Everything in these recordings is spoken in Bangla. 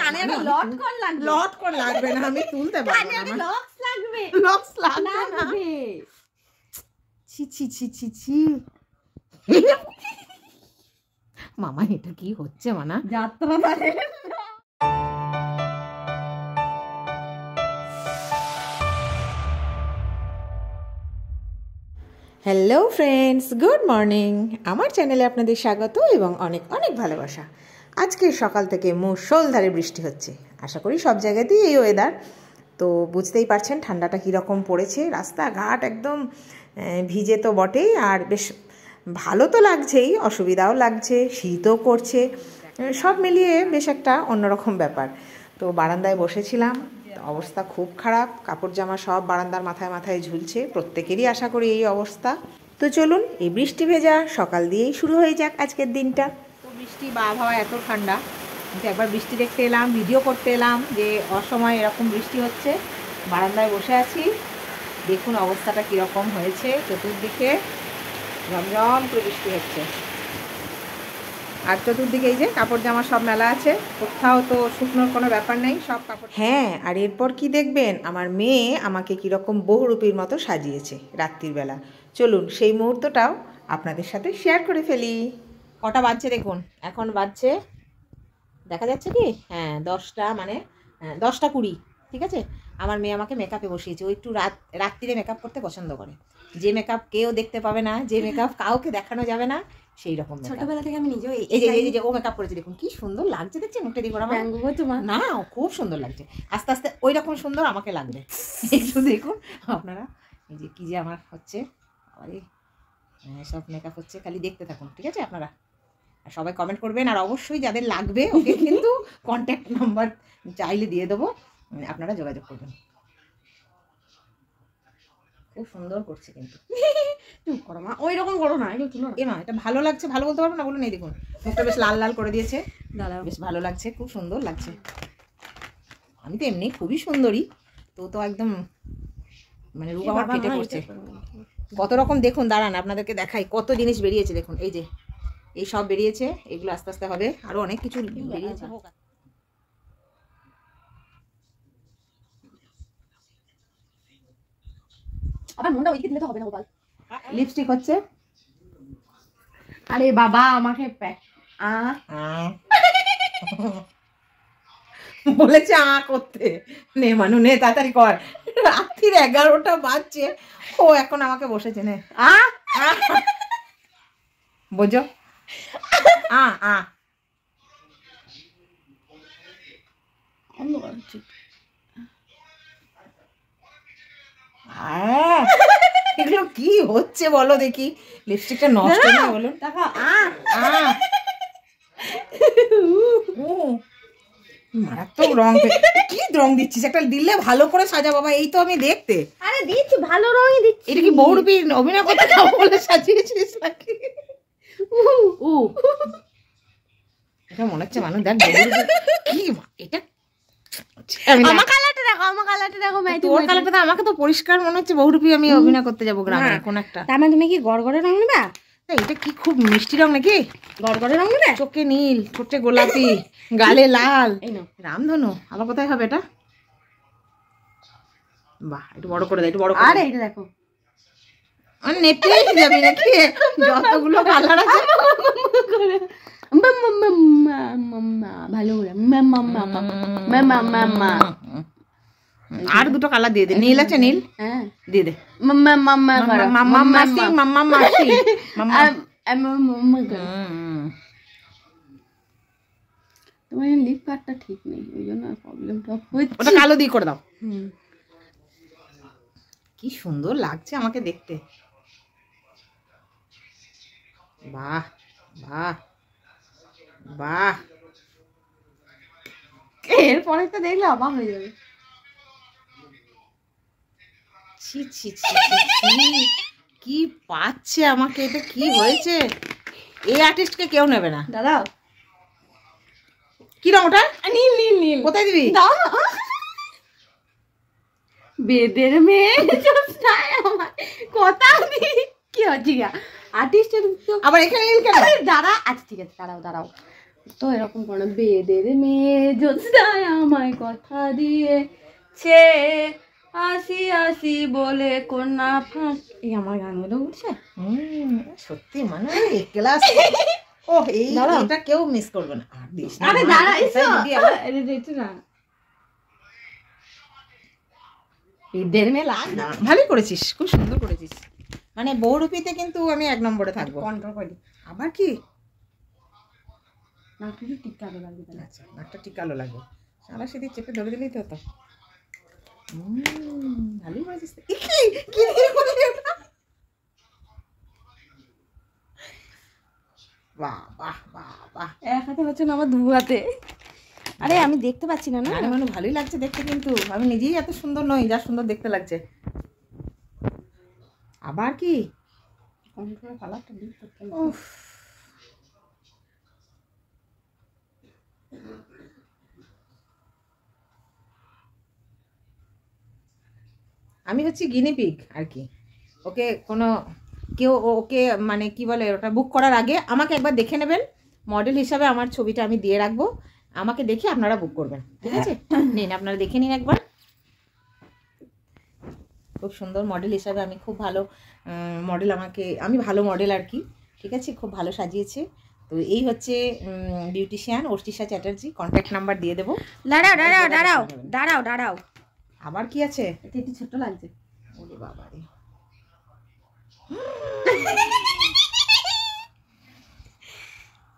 কানে একটা লটকন লাগবে না, আমি তুলতে পারবো না। লক্স লাগবে না। ছি ছি ছি ছি ছি। মামা এটা কি হচ্ছে মানা? যাত্রা হ্যালো ফ্রেন্ডস, গুড মর্নিং। আমার চ্যানেলে আপনাদের স্বাগত এবং অনেক অনেক ভালোবাসা। আজকে সকাল থেকে মুষলধারে বৃষ্টি হচ্ছে। আশা করি সব জায়গাতেই এই ওয়েদার। তো বুঝতেই পারছেন ঠান্ডাটা কীরকম পড়েছে। রাস্তাঘাট একদম ভিজে তো বটেই, আর বেশ ভালো তো লাগছেই, অসুবিধাও লাগছে, শীতও করছে, সব মিলিয়ে বেশ একটা অন্যরকম ব্যাপার। তো বারান্দায় বসেছিলাম, অবস্থা খুব খারাপ। কাপড় জামা সব বারান্দার মাথায় মাথায় ঝুলছে, প্রত্যেকেরই আশা করি এই অবস্থা। তো চলুন এই বৃষ্টি ভেজা সকাল দিয়েই শুরু হয়ে যাক আজকের দিনটা। তো বৃষ্টি বা আবহাওয়া এত ঠান্ডা, কিন্তু একবার বৃষ্টি দেখতে এলাম, ভিডিও করতে এলাম যে অসময় এরকম বৃষ্টি হচ্ছে। বারান্দায় বসে আছি, দেখুন অবস্থাটা কীরকম হয়েছে। চতুর্দিকে ঝমঝম করে বৃষ্টি হচ্ছে, আর চতুর্দিকে এই যে কাপড় জামা সব মেলা আছে, কোথাও তো শুকনোর কোনো ব্যাপার নেই, সব কাপড়। হ্যাঁ, আর এরপর কি দেখবেন, আমার মেয়ে আমাকে কীরকম বহুরূপীর মতো সাজিয়েছে রাত্রির বেলা। চলুন সেই মুহূর্তটাও আপনাদের সাথে শেয়ার করে ফেলি। কটা বাজছে দেখুন, এখন বাজছে, দেখা যাচ্ছে কি, হ্যাঁ 10টা, মানে 10টা 20, ঠিক আছে। আমার মেয়ে আমাকে মেকআপে বসিয়েছে। ও একটু রাত্রিরে মেকআপ করতে পছন্দ করে, যে মেকআপ কেউ দেখতে পাবে না, যে মেকআপ কাউকে দেখানো যাবে না, সেই রকম। ছোটবেলা থেকে আমি নিজেও এই যে ও মেকআপ করেছে, দেখুন কি সুন্দর লাগছে, দেখছেন মুখটা দিকে না, খুব সুন্দর লাগছে। আস্তে আস্তে ওই রকম সুন্দর আমাকে লাগবে, একটু দেখুন আপনারা। এই যে কি যে আমার হচ্ছে, আরে সব মেকআপ হচ্ছে, খালি দেখতে থাকুন, ঠিক আছে আপনারা। আর সবাই কমেন্ট করবেন, আর অবশ্যই যাদের লাগবে ওকে কিন্তু কন্ট্যাক্ট নাম্বার চাইলে দিয়ে দেবো, আপনারা যোগাযোগ করবেন। খুব সুন্দর করছে কিন্তু। চুপ করো মা, ওই রকম করো না, মা এটা ভালো লাগছে, ভালো বলতে পারবো না বলুন। এই দেখুন মুখটা বেশ লাল লাল করে দিয়েছে, বেশ ভালো লাগছে, খুব সুন্দর লাগছে। আমি তো এমনি খুবই সুন্দরী, তো একদম মানে রূপ আমার ফেটে পড়ছে। কত রকম দেখুন, দাঁড়ান আপনাদেরকে দেখাই, কত জিনিস বেরিয়েছে দেখুন। এই যে এই সব বেরিয়েছে, এগুলো আস্তে আস্তে হবে, আরো অনেক কিছু বেরিয়েছে। আবার মনটা ওইদিকে দিলে তো হবে না গোপাল। লিপস্টিক হচ্ছে, আরে বাবা আমাকে বলেছে করতে, নে মানু নে তাড়াতাড়ি কর। রাত্রির 11টা বাজছে, ও এখন আমাকে বসেছে, নে বোঝো। এগুলো কি হচ্ছে বলো দেখি, লিপস্টিকটা নষ্ট না বলুন। মারাত্মক রং, কি রং দিচ্ছিস, একটা দিলে ভালো করে সাজা বাবা, এই তো আমি দেখতে। আরে দিচ্ছি, ভালো রঙই দিচ্ছি। এটা কি বহুরূপী অভিনয় করতে যাবো বলে সাজিয়েছিস নাকি? এটা মনে হচ্ছে মানুষ দেখ কি এটা। আমার কালারটা দেখো, আমার কালারটা দেখো, তোর কালারটা তো আমাকে তো পরিষ্কার মনে হচ্ছে বহুরূপী আমি অভিনয় করতে যাবো গ্রামে কোন একটা। তার মানে তুমি কি গড়গড়ে রং নেবা? এটা কি খুব মিষ্টি রং নাকি? গড়গড়ে রং নেবে? চোখে নীল, ঠোঁটে গোলাপি, গালে লাল, রামধনু। আবার কোথায় হবে এটা? বাহ, একটু বড় করে দে, একটু বড় করে। আরে এটা দেখো, মানে নেপে যাবি নাকি যতগুলো কালার আছে। ভালো করে আর দুটো কালার দিয়ে দে, নীল আছে, নীল দিয়ে দে। তোমার লিপ কাটটা ঠিক নেই, ওই জন্য প্রবলেমটা হচ্ছে। ওটা কালো দিয়ে করে দাও। কি সুন্দর লাগছে আমাকে দেখতে। বাহ বাহ বাহ, এরপরে তো দেখলে অবাক হয়ে যাবে। ছি ছি ছি কি পাচ্ছে আমাকে, এটা কি হয়েছে? এই আর্টিস্টকে কেউ নেবে না। দাদা কি রং ওটা? নীল নীল নীল। কোথায় দিবি? বেদের মেয়ে কথা কি হচ্ছে আর্টিস্টের। আবার এখানে নীল কেন? দাঁড়া, আচ্ছা ঠিক আছে, দাঁড়াও। তো এরকম কোনো বেদের মেয়ে জ্যোৎস্নায় আমায় কথা দিয়েছে, আসি আসি বলে কন্যা ফাঁস। এই আমার গানগুলো উঠছে। সত্যি মানে ক্লাস। ও এই এটা কেউ মিস করবে না। আর দিস না। আরে দাঁড়া, এটা না। ঈদের মেয়ে লাগ না, ভালোই করেছিস, খুব সুন্দর করেছিস। মানে বহুরূপীতে কিন্তু আমি 1 নম্বরে থাকবো। কন্ট্রোল করি। আবার কি নাকটা একটু টিকালো লাগবে তাহলে। আচ্ছা, নাকটা ঠিক কালো লাগবে। সারা সেদিক চেপে ধরে দিলেই তো হতো। ভালোই করেছিস। কি দিয়ে করলি এটা? বাহ বাহ বাহ বাহ। এক হাতে হচ্ছে না, আমার 2 হাতে। আরে আমি দেখতে পাচ্ছি না। না আরে মানে ভালোই লাগছে দেখতে, কিন্তু আমি নিজেই এত সুন্দর নই যা সুন্দর দেখতে লাগছে। আবার কি কন্ট্রোল কালারটা দিই। উফ, আমি হচ্ছি গিনিপিগ আর কি। ওকে কোনো কেউ ওকে মানে কি বলে ওটা বুক করার আগে আমাকে একবার দেখে নেবেন, মডেল হিসাবে আমার ছবিটা আমি দিয়ে রাখবো, আমাকে দেখে আপনারা বুক করবেন, ঠিক আছে? নিন আপনারা দেখে নিন একবার। খুব সুন্দর মডেল হিসাবে আমি খুব ভালো মডেল, আমি ভালো মডেল আর কি, ঠিক আছে? খুব ভালো সাজিয়েছে। তো এই হচ্ছে বিউটিশিয়ান অর্চিষা চ্যাটার্জি, কন্ট্যাক্ট নাম্বার দিয়ে দেবো। দাঁড়াও দাঁড়াও দাঁড়াও দাঁড়াও দাঁড়াও, আবার কি আছে? এটা একটু ছোট লাগছে। ওরে বাবা রে,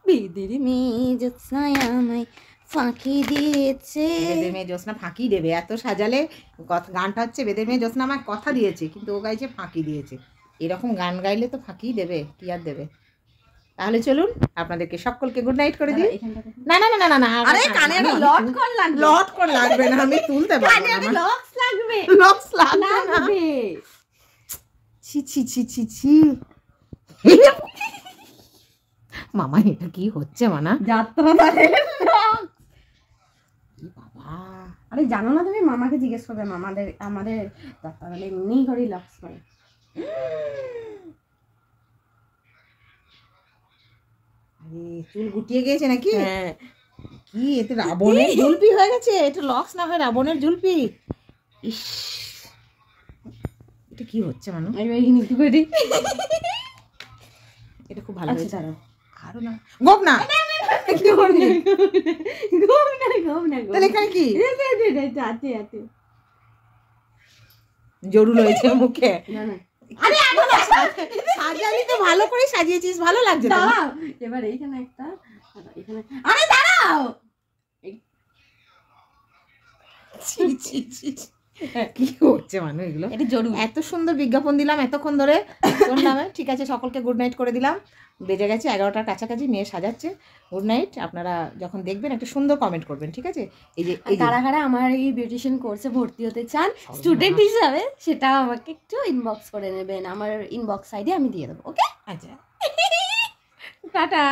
বেদের মেয়ে জ্যোৎস্নায় আমায় ফাঁকি দিয়েছে। বেদের মেয়ে জ্যোৎস্না ফাঁকি দেবে? এত সাজালে গানটা হচ্ছে বেদের মেয়ে জ্যোৎস্না আমার কথা দিয়েছে, কিন্তু ও গাইছে ফাঁকি দিয়েছে। এরকম গান গাইলে তো ফাঁকি দেবে, কি আর দেবে? তাহলে চলুন আপনাদেরকে সকলকে গুড নাইট করে দিই। না না না না না, আরে কানে লট কর লাগবে। লট কর লাগবে না, আমি তুলতে পারবো না। লক্স লাগবে। লক্স লাগবে। ছি ছি ছি ছি ছি। মামা এটা কি হচ্ছে মানা? যাত্রা বাবা, আরে জানো না তুমি, মামাকে জিজ্ঞেস করবে, আমাদের যাত্রাবেলা এমনিই করে লক্স করে। চুল গুটিয়ে গিয়েছে নাকি? হ্যাঁ। কি এতে রাবণের জুলপি হয়ে গেছে? এটা লক্স না হয় রাবণের জুলপি। ইস, এটা কি হচ্ছে মানু? এটা খুব ভালো হয়েছে। আরো না গোপ না, তাহলে এখানে কি জরুল হয়েছে মুখে? আরে সাজালি তো ভালো করে সাজিয়েছিস, ভালো লাগছে তো। এবার এইখানে একটা, এখানে। আরে দাঁড়াও, কি হচ্ছে মানু এগুলো? এটা জরুরি। এত সুন্দর বিজ্ঞাপন দিলাম এতক্ষণ ধরে তোর নামে, ঠিক আছে? সকলকে গুড নাইট করে দিলাম। বেজে গেছে 11টার কাছাকাছি, মেয়ে সাজাচ্ছে। Good night. আপনারা যখন দেখবেন একটা সুন্দর কমেন্ট করবেন, ঠিক আছে? এই যে কারা কারা আমার এই বিউটিশিয়ান কোর্সে ভর্তি হতে চান স্টুডেন্ট হিসাবে, সেটা আমাকে একটু ইনবক্স করে নেবেন, আমার ইনবক্স আইডি আমি দিয়ে দেবো। ওকে, আচ্ছা, টাটা।